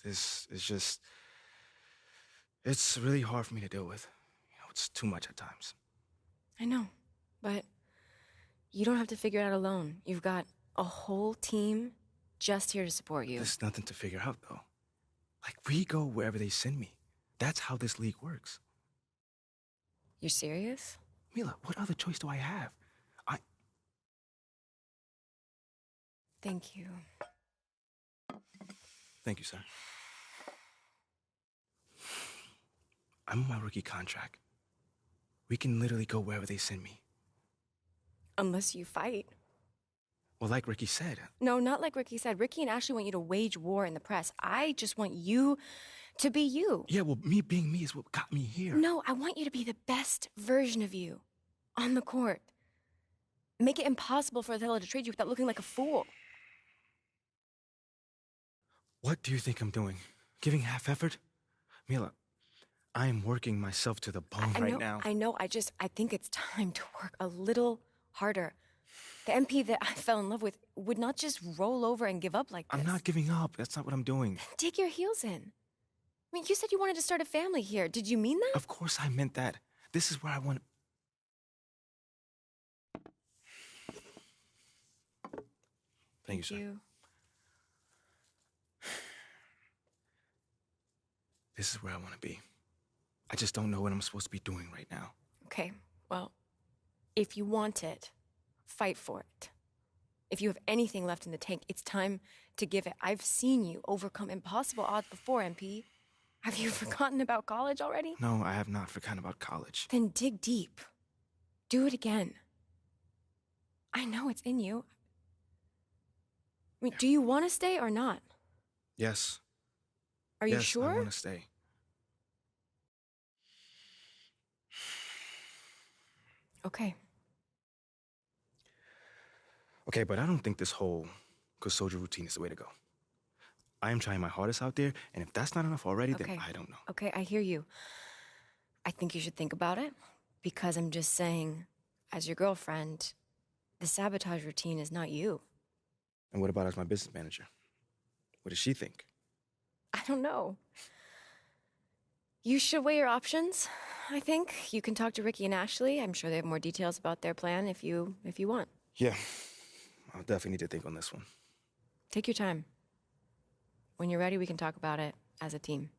This is just... It's really hard for me to deal with. It's too much at times. I know, but you don't have to figure it out alone. You've got a whole team just here to support you. There's nothing to figure out, though. Like, we go wherever they send me. That's how this league works. You're serious? Mila, what other choice do I have? Thank you. Thank you, sir. I'm on my rookie contract. We can literally go wherever they send me. Unless you fight. Well, like Ricky said... No, not like Ricky said. Ricky and Ashley want you to wage war in the press. I just want you to be you. Yeah, well, me being me is what got me here. No, I want you to be the best version of you. On the court. Make it impossible for Othello to trade you without looking like a fool. What do you think I'm doing? Giving half effort? Mila, I am working myself to the bone right now. I know. I think it's time to work a little harder. The MP that I fell in love with would not just roll over and give up like this. I'm not giving up. That's not what I'm doing. Dig your heels in. I mean, you said you wanted to start a family here. Did you mean that? Of course I meant that. This is where I want... Thank you, sir. This is where I want to be. I just don't know what I'm supposed to be doing right now. Okay, well, if you want it, fight for it. If you have anything left in the tank, it's time to give it. I've seen you overcome impossible odds before, MP. Have you forgotten about college already? No, I have not forgotten about college. Then dig deep. Do it again. I know it's in you. I mean, do you want to stay or not? Yes. Are you sure? Yes, I want to stay. Okay. Okay, but I don't think this whole good soldier routine is the way to go. I am trying my hardest out there, and if that's not enough already, then I don't know. Okay, I hear you. I think you should think about it, because I'm just saying, as your girlfriend, the sabotage routine is not you. And what about as my business manager? What does she think? I don't know. You should weigh your options, I think. You can talk to Ricky and Ashley. I'm sure they have more details about their plan if you want. Yeah, I'll definitely need to think on this one. Take your time. When you're ready, we can talk about it as a team.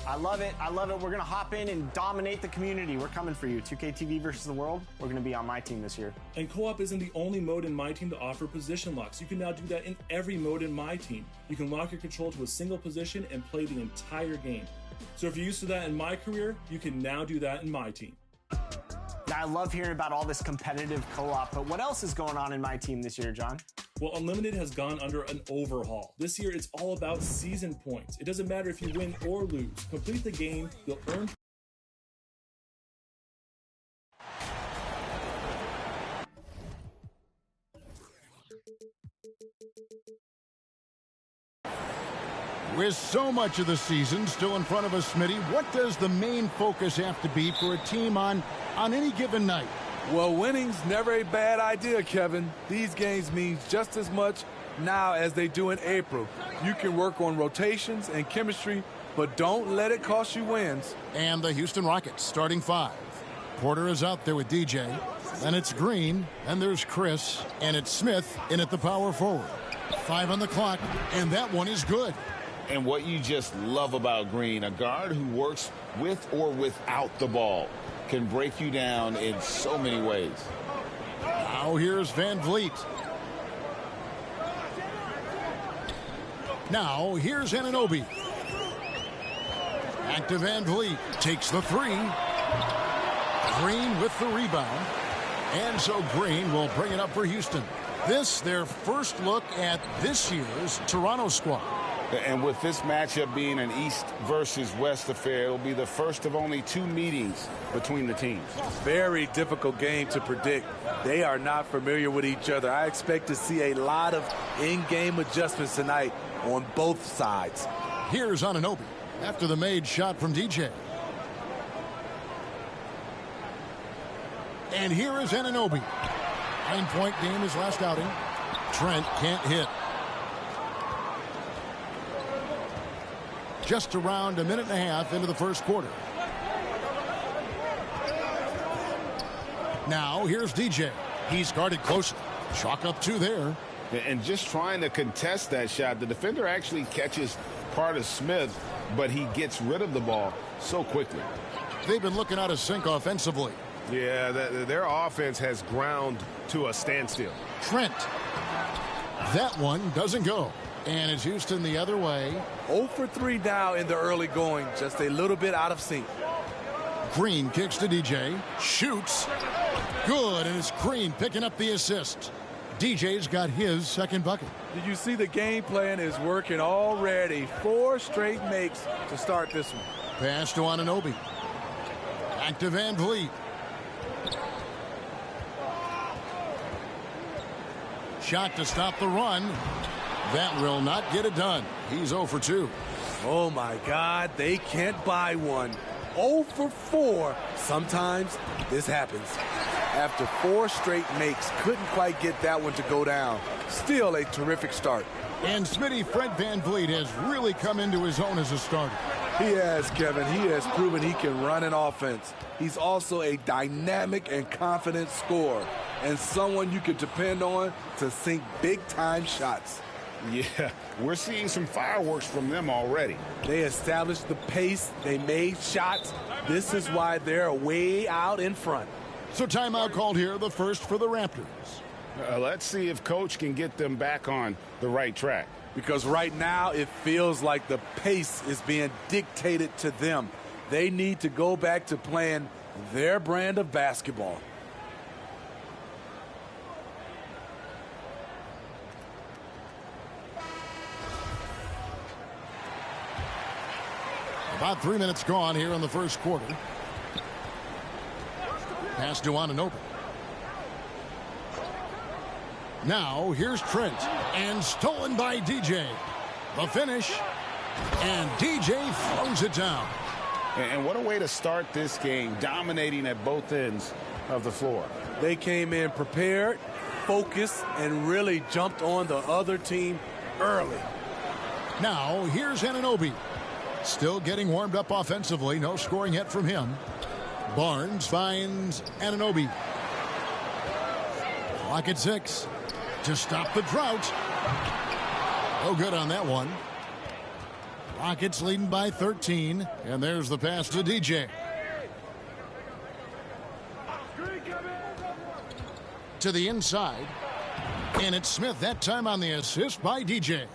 I love it. I love it. We're going to hop in and dominate the community. We're coming for you. 2K TV versus the world. We're going to be on my team this year. And co-op isn't the only mode in My Team to offer position locks. You can now do that in every mode in My Team. You can lock your control to a single position and play the entire game. So if you're used to that in My Career, you can now do that in My Team. I love hearing about all this competitive co-op, but what else is going on in My Team this year, John? Well, Unlimited has gone under an overhaul. This year, it's all about season points. It doesn't matter if you win or lose. Complete the game, you'll earn. With so much of the season still in front of us, Smitty, what does the main focus have to be for a team on any given night? Well, winning's never a bad idea, Kevin. These games mean just as much now as they do in April. You can work on rotations and chemistry, but don't let it cost you wins. And the Houston Rockets starting 5. Porter is out there with DJ. Then it's Green, and there's Chris, and it's Smith in at the power forward. 5 on the clock, and that one is good. And what you just love about Green, a guard who works with or without the ball, can break you down in so many ways. Now here's Van Vliet. Now here's Anunoby. Back to Van Vliet. Takes the 3. Green with the rebound. And so Green will bring it up for Houston. This, their first look at this year's Toronto squad. And with this matchup being an East versus West affair, it'll be the first of only 2 meetings between the teams. Very difficult game to predict. They are not familiar with each other. I expect to see a lot of in-game adjustments tonight on both sides. Here's Anunoby after the made shot from DJ. And here is Anunoby. 9-point game his last outing. Trent can't hit. Just around a minute and a half into the first quarter. Now here's DJ. He's guarded closely. Chalk up 2 there. And just trying to contest that shot, the defender actually catches part of Smith, but he gets rid of the ball so quickly. They've been looking out of sync offensively. Yeah, their offense has ground to a standstill. Trent. That one doesn't go. And it's Houston the other way. 0 for 3 now in the early going. Just a little bit out of sync. Green kicks to DJ. Shoots. Good. And it's Green picking up the assist. DJ's got his second bucket. Did you see the game plan is working already? 4 straight makes to start this one. Pass to Anunoby. Back to Van Vliet. Shot to stop the run. That will not get it done. He's 0 for 2. Oh, my God. They can't buy one. 0 for 4. Sometimes this happens. After 4 straight makes, couldn't quite get that one to go down. Still a terrific start. And Smitty, Fred Van Vliet has really come into his own as a starter. He has, Kevin. He has proven he can run an offense. He's also a dynamic and confident scorer and someone you can depend on to sink big-time shots. Yeah, we're seeing some fireworks from them already. They established the pace. They made shots. This is why they're way out in front. So timeout called here, the first for the Raptors. Let's see if Coach can get them back on the right track. Because right now it feels like the pace is being dictated to them. They need to go back to playing their brand of basketball. About 3 minutes gone here in the first quarter. Pass to Anunoby. Now here's Trent, and stolen by DJ. The finish, and DJ throws it down. And what a way to start this game, dominating at both ends of the floor. They came in prepared, focused, and really jumped on the other team early. Now here's Anunoby. Still getting warmed up offensively. No scoring yet from him. Barnes finds Anunoby. Clock at 6 to stop the drought. No good on that one. Rockets leading by 13. And there's the pass to DJ. To the inside. And it's Smith that time on the assist by DJ.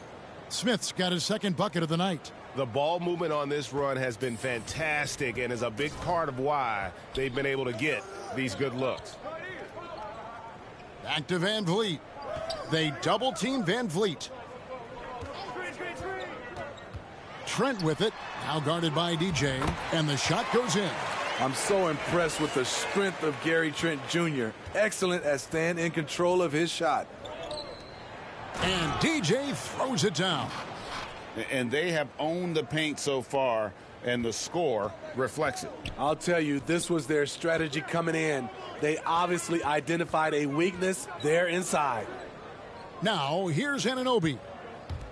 Smith's got his second bucket of the night. The ball movement on this run has been fantastic and is a big part of why they've been able to get these good looks. Back to Van Vliet. They double team Van Vliet. Trent with it. Now guarded by DJ. And the shot goes in. I'm so impressed with the strength of Gary Trent Jr. Excellent at staying in control of his shot. And DJ throws it down. And they have owned the paint so far, and the score reflects it. I'll tell you, this was their strategy coming in. They obviously identified a weakness there inside. Now, here's Anunoby.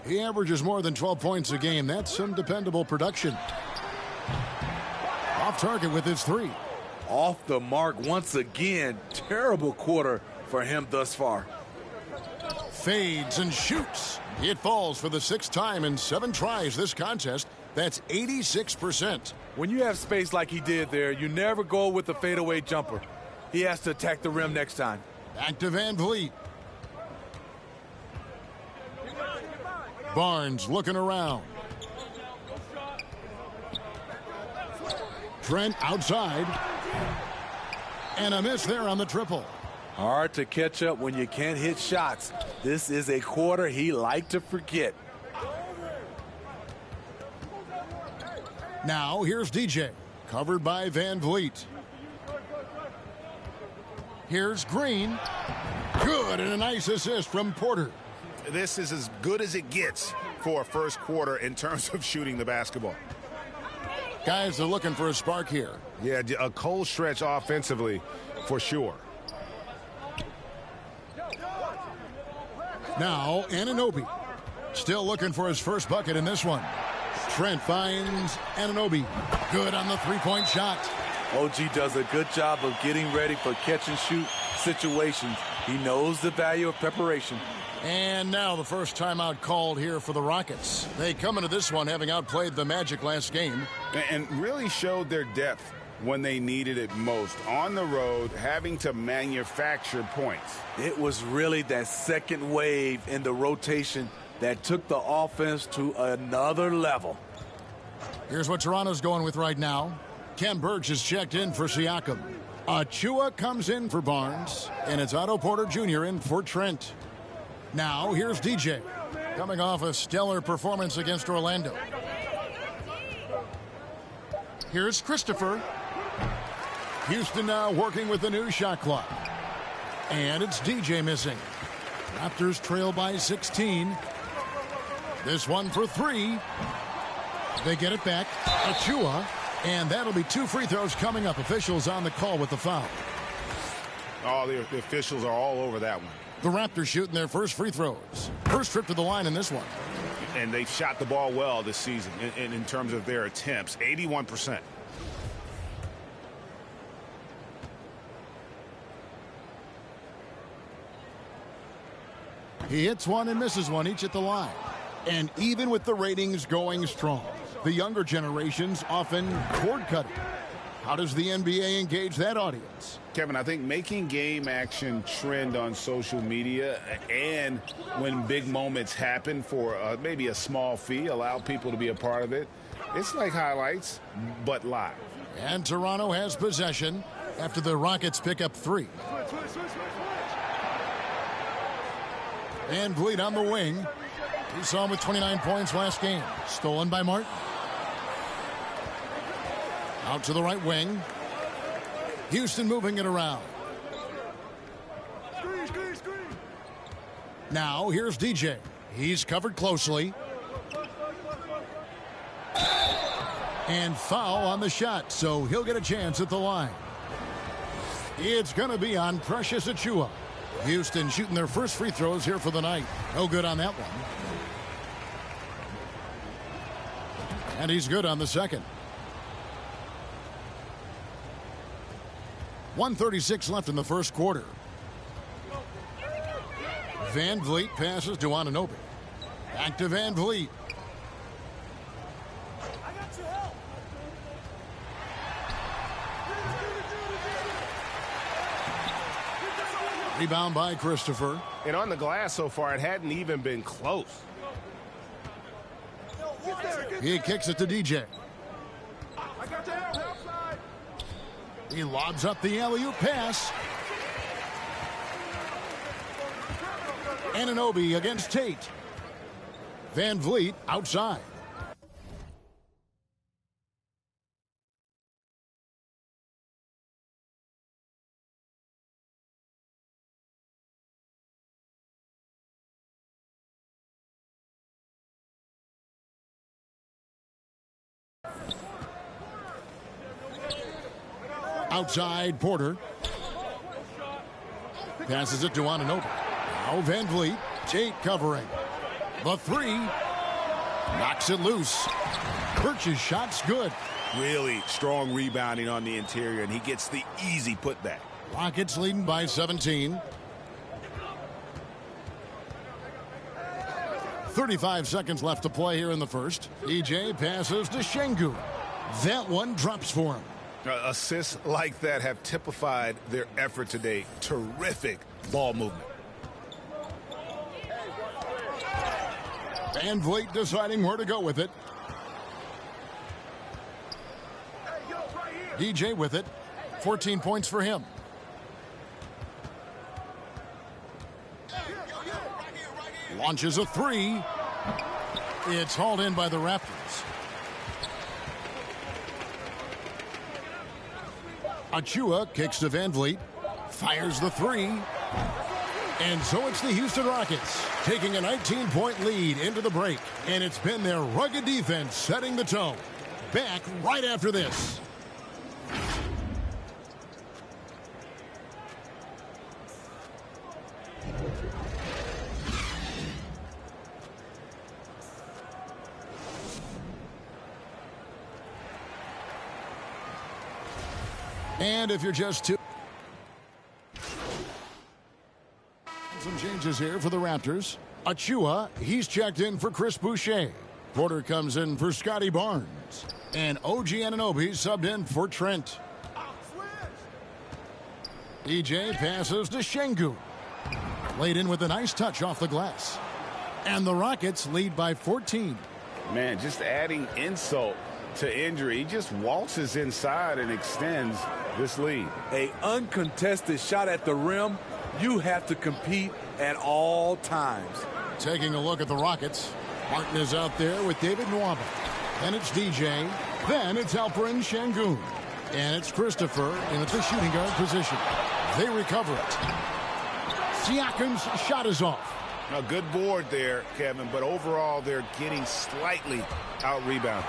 He averages more than 12 points a game. That's some dependable production. Off target with his three. Off the mark once again. Terrible quarter for him thus far. Fades and shoots. It falls for the 6th time in 7 tries this contest. That's 86%. When you have space like he did there, you never go with a fadeaway jumper. He has to attack the rim next time. Back to Van Vliet. Barnes looking around. Trent outside. And a miss there on the triple. Hard to catch up when you can't hit shots. This is a quarter he liked to forget. Now here's DJ. Covered by Van Vliet. Here's Green. Good, and a nice assist from Porter. This is as good as it gets for a first quarter in terms of shooting the basketball. Guys are looking for a spark here. Yeah, a cold stretch offensively for sure. Now Anunoby. Still looking for his first bucket in this one. Trent finds Anunoby. Good on the three-point shot. OG does a good job of getting ready for catch-and-shoot situations. He knows the value of preparation. And now the first timeout called here for the Rockets. They come into this one having outplayed the Magic last game. And really showed their depth when they needed it most. On the road, having to manufacture points. It was really that second wave in the rotation that took the offense to another level. Here's what Toronto's going with right now. Ken Burge is checked in for Siakam. Achua comes in for Barnes. And it's Otto Porter Jr. in for Trent. Now here's DJ. Coming off a stellar performance against Orlando. Here's Christopher. Houston now working with the new shot clock. And it's DJ missing. Raptors trail by 16. This one for 3. They get it back. Achua. And that'll be 2 free throws coming up. Officials on the call with the foul. Oh, the officials are all over that one. The Raptors shooting their first free throws. First trip to the line in this one. And they've shot the ball well this season in terms of their attempts. 81%. He hits one and misses one each at the line. And even with the ratings going strong, the younger generations often cord cutting. How does the NBA engage that audience? Kevin, I think making game action trend on social media and when big moments happen for maybe a small fee, allow people to be a part of it. It's like highlights, but live. And Toronto has possession after the Rockets pick up 3. Van Vliet on the wing. We saw him with 29 points last game. Stolen by Martin. Out to the right wing. Houston moving it around. Now here's DJ. He's covered closely. And foul on the shot, so he'll get a chance at the line. It's going to be on Precious Achiuwa. Houston shooting their first free throws here for the night. No good on that one. And he's good on the second. 1:36 left in the first quarter. Van Vliet passes to Anunoby. Back to Van Vliet. Rebound by Christopher. And on the glass so far, it hadn't even been close. He kicks it to DJ. He lobs up the alley-oop pass. Anunoby against Tate. Van Vliet outside. Outside, Porter. Passes it to Anunoby. Now Van Vliet. Tate covering. The three. Knocks it loose. Birch's shot's good. Really strong rebounding on the interior, and he gets the easy putback. Rockets leading by 17. 35 seconds left to play here in the first. DJ passes to Şengün. That one drops for him. Assists like that have typified their effort today. Terrific ball movement. Van Vliet deciding where to go with it. DJ with it. 14 points for him. Launches a three. It's hauled in by the Raptors. Achua kicks to Van Vliet. Fires the three. And so it's the Houston Rockets taking a 19-point lead into the break. And it's been their rugged defense setting the tone. Back right after this. And if you're just two. Some changes here for the Raptors. Achua, he's checked in for Chris Boucher. Porter comes in for Scotty Barnes. And OG Anunoby subbed in for Trent. DJ passes to Şengün. Laid in with a nice touch off the glass. And the Rockets lead by 14. Man, just adding insult to injury. He just waltzes inside and extends this lead. A uncontested shot at the rim. You have to compete at all times. Taking a look at the Rockets. Martin is out there with David Nwaba. Then it's DJ. Then it's Alperen Şengün. And it's Christopher in the shooting guard position. They recover it. Siakam's shot is off. A good board there, Kevin, but overall they're getting slightly out-rebounded.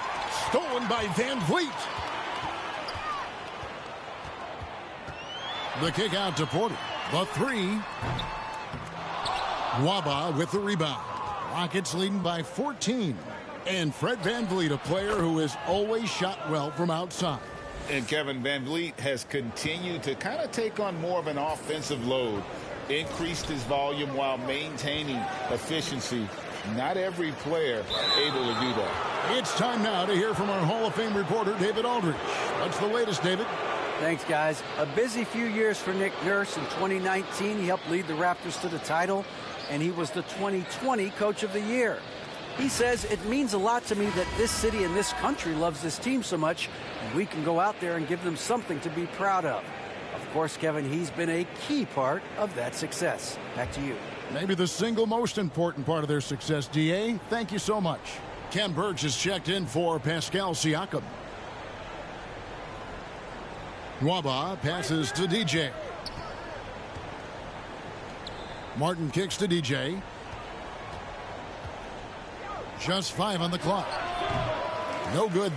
Stolen by Van Vliet. The kick out to Porter. The three. Nwaba with the rebound. Rockets leading by 14. And Fred Van Vliet, a player who has always shot well from outside. And Kevin, Van Vliet has continued to kind of take on more of an offensive load. Increased his volume while maintaining efficiency. Not every player able to do that. It's time now to hear from our Hall of Fame reporter, David Aldridge. What's the latest, David? Thanks, guys. A busy few years for Nick Nurse. In 2019, he helped lead the Raptors to the title, and he was the 2020 Coach of the Year. He says, it means a lot to me that this city and this country loves this team so much, and we can go out there and give them something to be proud of. Of course, Kevin, he's been a key part of that success. Back to you. Maybe the single most important part of their success, DA. Thank you so much. Ken Burge is checked in for Pascal Siakam. Nwaba passes to DJ. Martin kicks to DJ. Just 5 on the clock. No good.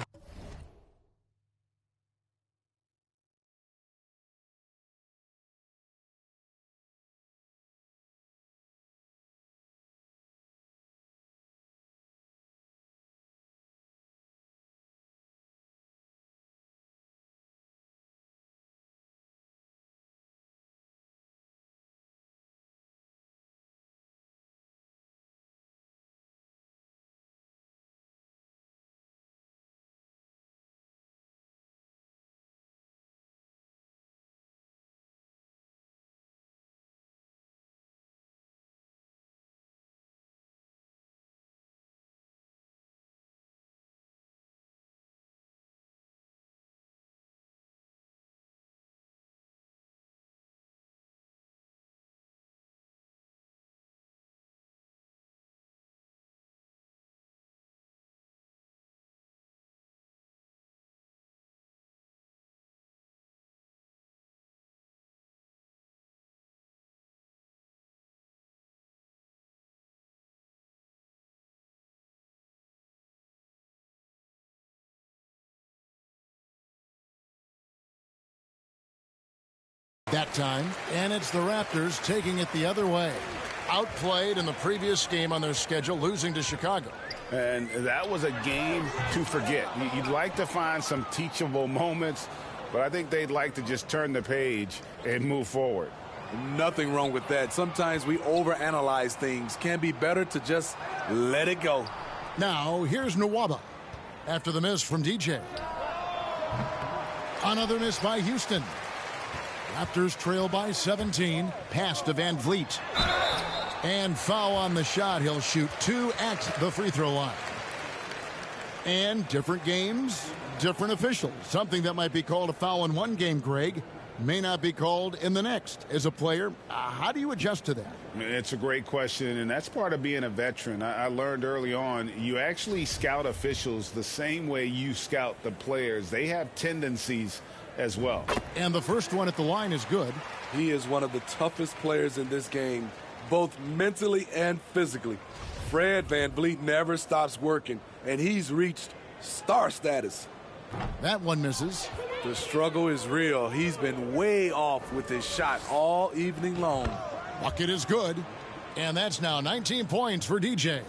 that time, and it's the Raptors taking it the other way. Outplayed in the previous game on their schedule, losing to Chicago. And that was a game to forget. You'd like to find some teachable moments, but I think they'd like to just turn the page and move forward. Nothing wrong with that. Sometimes we overanalyze things. Can be better to just let it go. Now, here's Nwaba after the miss from DJ. Another miss by Houston. Raptors trail by 17. Pass to Van Vliet. And foul on the shot. He'll shoot 2 at the free throw line. And different games, different officials. Something that might be called a foul in one game, Greg, may not be called in the next. As a player, how do you adjust to that? It's a great question, and that's part of being a veteran. I learned early on, you actually scout officials the same way you scout the players. They have tendencies as well. And the first one at the line is good. He is one of the toughest players in this game, both mentally and physically. Fred VanVleet never stops working, and he's reached star status. That one misses. The struggle is real. He's been way off with his shot all evening long. Bucket is good, and that's now 19 points for DJ.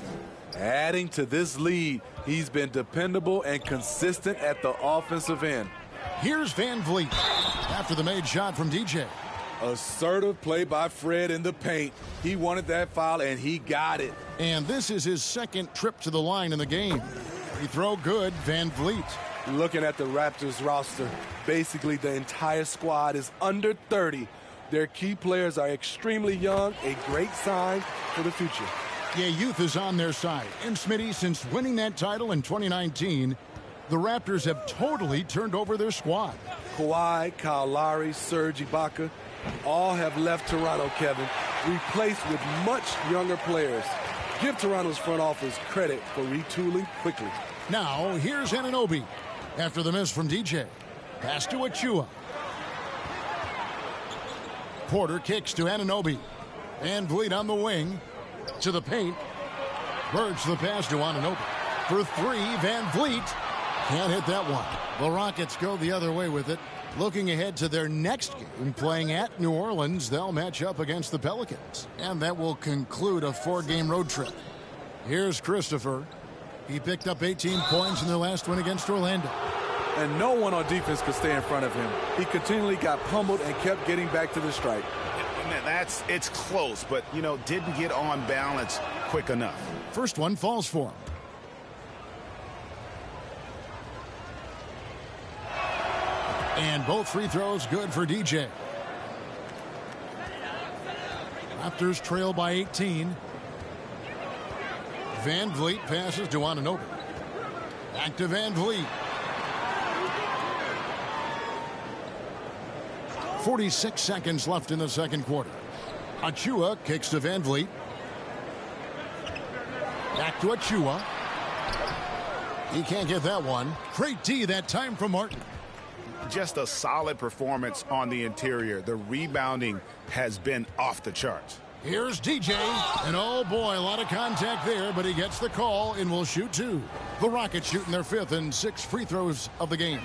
Adding to this lead, he's been dependable and consistent at the offensive end. Here's Van Vliet after the made shot from DJ. Assertive play by Fred in the paint. He wanted that foul, and he got it. And this is his second trip to the line in the game. Free throw good, Van Vliet. Looking at the Raptors roster, basically the entire squad is under 30. Their key players are extremely young, a great sign for the future. Yeah, youth is on their side. And Smitty, since winning that title in 2019, the Raptors have totally turned over their squad. Kawhi, Kyle Lowry, Serge Ibaka, all have left Toronto, Kevin, replaced with much younger players. Give Toronto's front office credit for retooling quickly. Now, here's Anunoby after the miss from DJ. Pass to Achua. Porter kicks to Anunoby. Van Vliet on the wing. To the paint. Birds the pass to Anunoby. For 3, Van Vliet. Can't hit that one. The Rockets go the other way with it. Looking ahead to their next game, playing at New Orleans, they'll match up against the Pelicans. And that will conclude a 4-game road trip. Here's Christopher. He picked up 18 points in their last win against Orlando. And no one on defense could stay in front of him. He continually got pummeled and kept getting back to the stripe. It's close, but, didn't get on balance quick enough. First one falls for him. And both free throws good for DJ. Raptors trail by 18. Van Vliet passes to Anunoby. Back to Van Vliet. 46 seconds left in the second quarter. Achua kicks to Van Vliet. Back to Achua. He can't get that one. Great D that time from Martin. Just a solid performance on the interior. The rebounding has been off the charts. Here's DJ, and oh boy, a lot of contact there, but he gets the call and will shoot 2. The Rockets shooting their 5th and 6th free throws of the game.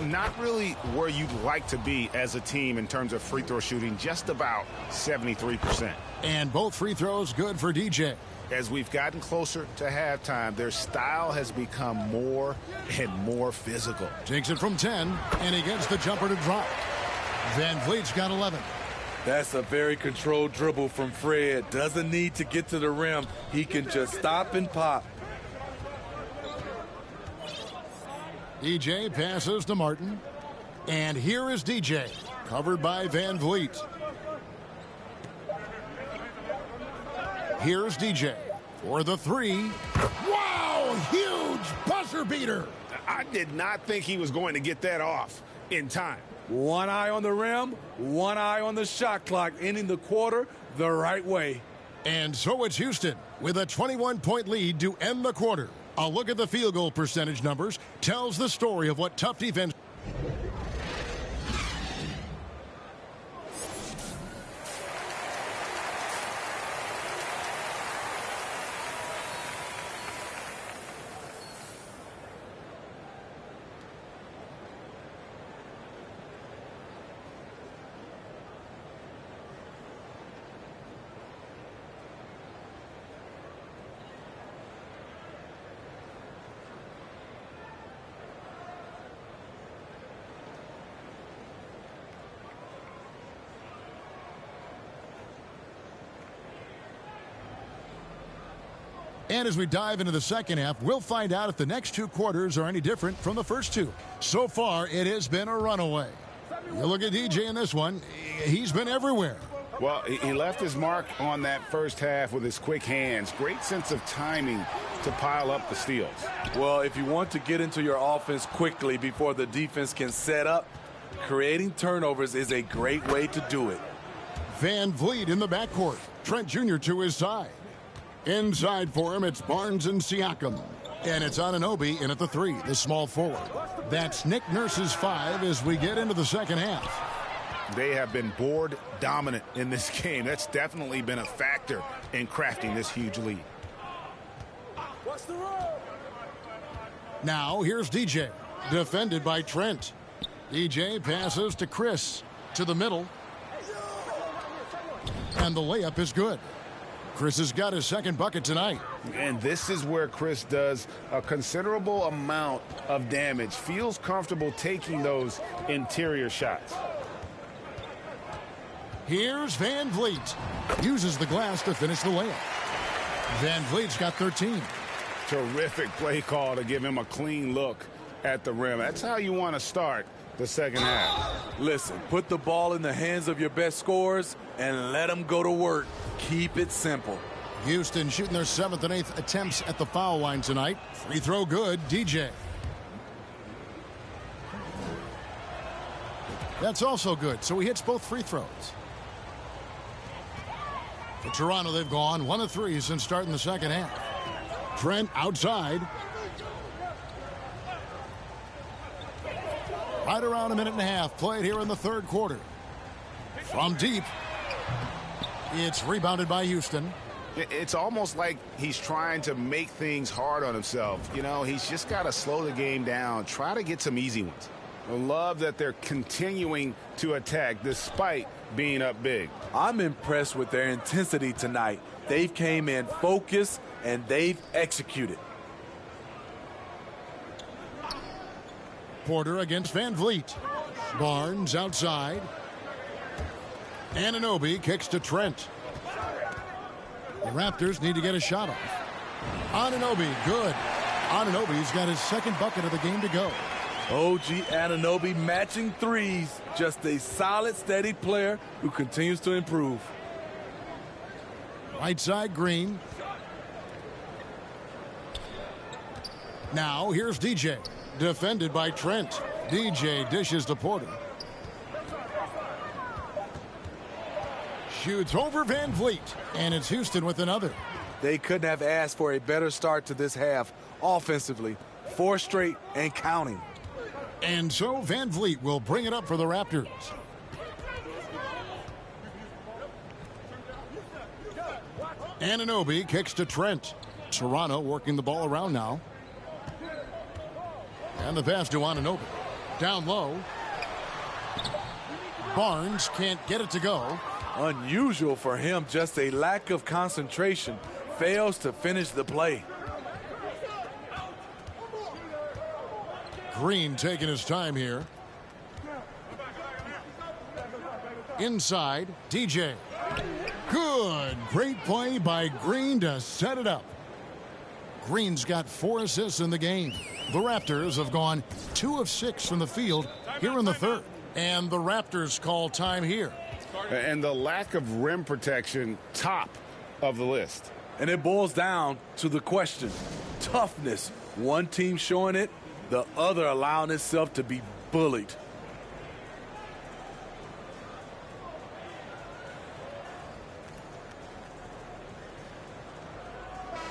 Not really where you'd like to be as a team in terms of free throw shooting, just about 73%. And both free throws good for DJ. As we've gotten closer to halftime, their style has become more and more physical. Takes it from 10, and he gets the jumper to drop. Van Vliet's got 11. That's a very controlled dribble from Fred. Doesn't need to get to the rim. He can just stop and pop. DJ passes to Martin. And here is DJ, covered by Van Vliet. Here's DJ for the 3. Wow, huge buzzer beater. I did not think he was going to get that off in time. One eye on the rim, one eye on the shot clock, ending the quarter the right way. And so it's Houston with a 21-point lead to end the quarter. A look at the field goal percentage numbers tells the story of what tough defense. And as we dive into the second half, we'll find out if the next two quarters are any different from the first two. So far, it has been a runaway. You look at DJ in this one, he's been everywhere. Well, he left his mark on that first half with his quick hands. Great sense of timing to pile up the steals. Well, if you want to get into your offense quickly before the defense can set up, creating turnovers is a great way to do it. Van Vliet in the backcourt. Trent Jr. to his side. Inside for him, it's Barnes and Siakam. And it's Anunoby in at the 3, the small forward. That's Nick Nurse's 5 as we get into the second half. They have been board dominant in this game. That's definitely been a factor in crafting this huge lead. Now here's DJ, defended by Trent. DJ passes to Chris, to the middle. And the layup is good. Chris has got his second bucket tonight. And this is where Chris does a considerable amount of damage. Feels comfortable taking those interior shots. Here's Van Vliet. Uses the glass to finish the layup. Van Vliet's got 13. Terrific play call to give him a clean look at the rim. That's how you want to start the second half. Listen, put the ball in the hands of your best scorers and let them go to work. Keep it simple. Houston shooting their 7th and 8th attempts at the foul line tonight. Free throw good, DJ. That's also good, so he hits both free throws. For Toronto, they've gone 1 of 3 since starting the second half. Trent outside. Right around a minute and a half played here in the third quarter. From deep. It's rebounded by Houston. It's almost like he's trying to make things hard on himself. You know, he's just got to slow the game down. Try to get some easy ones. I love that they're continuing to attack despite being up big. I'm impressed with their intensity tonight. They've came in focused and they've executed. Porter against Van Vliet. Barnes outside. Anunoby kicks to Trent. The Raptors need to get a shot off. Anunoby, good. Anunoby's got his second bucket of the game to go. OG Anunoby matching threes. Just a solid, steady player who continues to improve. Right side, Green. Now here's DJ. Defended by Trent. DJ dishes to Porter. Shoots over Van Vliet. And it's Houston with another. They couldn't have asked for a better start to this half offensively. 4 straight and counting. And so Van Vliet will bring it up for the Raptors. Anunoby kicks to Trent. Toronto working the ball around now. And the pass to Anunoby. Down low. Barnes can't get it to go. Unusual for him, just a lack of concentration. Fails to finish the play. Green taking his time here. Inside, DJ. Good. Great play by Green to set it up. Green's got 4 assists in the game. The Raptors have gone 2 of 6 from the field here in the third. And the Raptors call time here. And the lack of rim protection, top of the list. And it boils down to the question. Toughness. One team showing it, the other allowing itself to be bullied.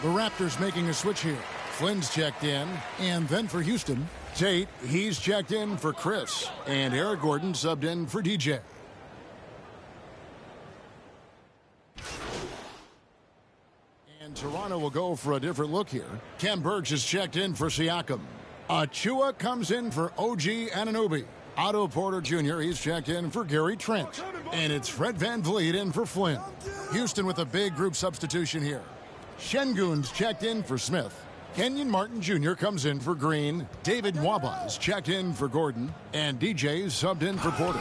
The Raptors making a switch here. Flynn's checked in, and then for Houston, Tate, he's checked in for Chris, and Eric Gordon subbed in for DJ. And Toronto will go for a different look here. Ken Burks is checked in for Siakam. Achua comes in for OG Anunoby. Otto Porter Jr., he's checked in for Gary Trent. And it's Fred Van Vliet in for Flynn. Houston with a big group substitution here. Şengün's checked in for Smith. Kenyon Martin Jr. comes in for Green. David Nwaba checked in for Gordon. And DJ's subbed in for Porter.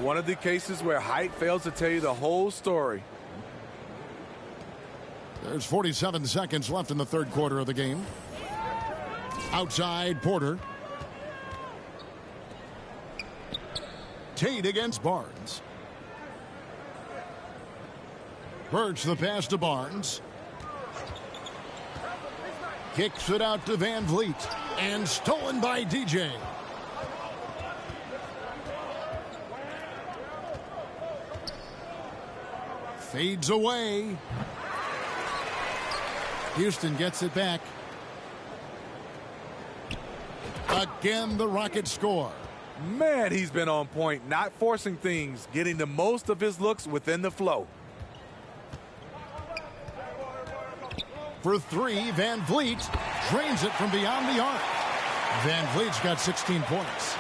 One of the cases where height fails to tell you the whole story. There's 47 seconds left in the third quarter of the game. Outside, Porter. Tate against Barnes. Birch the pass to Barnes. Kicks it out to Van Vliet. And stolen by DJ. Fades away. Houston gets it back. Again, the Rockets score. Man, he's been on point, not forcing things, getting the most of his looks within the flow. For three, Van Vliet drains it from beyond the arc. Van Vliet's got 16 points.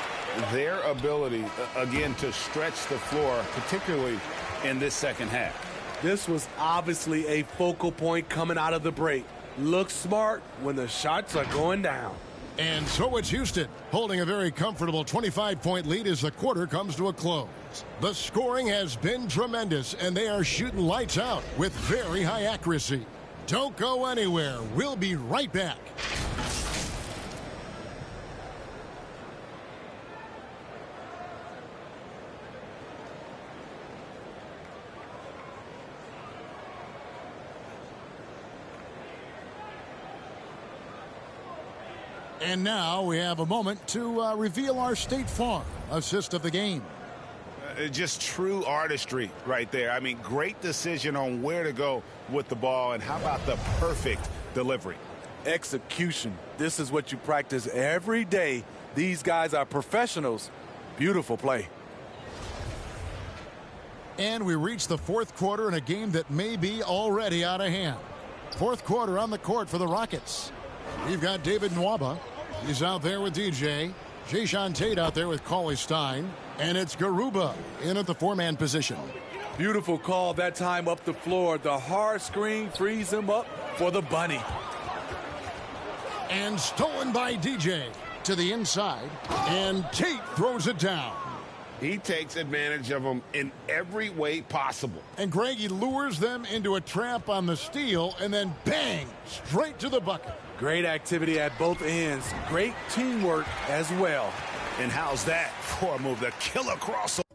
Their ability, again, to stretch the floor, particularly in this second half. This was obviously a focal point coming out of the break. Look smart when the shots are going down. And so it's Houston holding a very comfortable 25-point lead as the quarter comes to a close. The scoring has been tremendous, and they are shooting lights out with very high accuracy. Don't go anywhere. We'll be right back. And now we have a moment to reveal our State Farm assist of the game. Just true artistry right there. I mean, great decision on where to go with the ball, and how about the perfect delivery? Execution. This is what you practice every day. These guys are professionals. Beautiful play. And we reach the fourth quarter in a game that may be already out of hand. Fourth quarter on the court for the Rockets. We've got David Nwaba. He's out there with DJ. Jayshawn Tate out there with Cauley Stein. And it's Garuba in at the four-man position. Beautiful call that time up the floor. The hard screen frees him up for the bunny. And stolen by DJ to the inside. And Tate throws it down. He takes advantage of them in every way possible. And Greg, he lures them into a trap on the steal, and then bang, straight to the bucket. Great activity at both ends. Great teamwork as well. And how's that for a move? The killer crossover.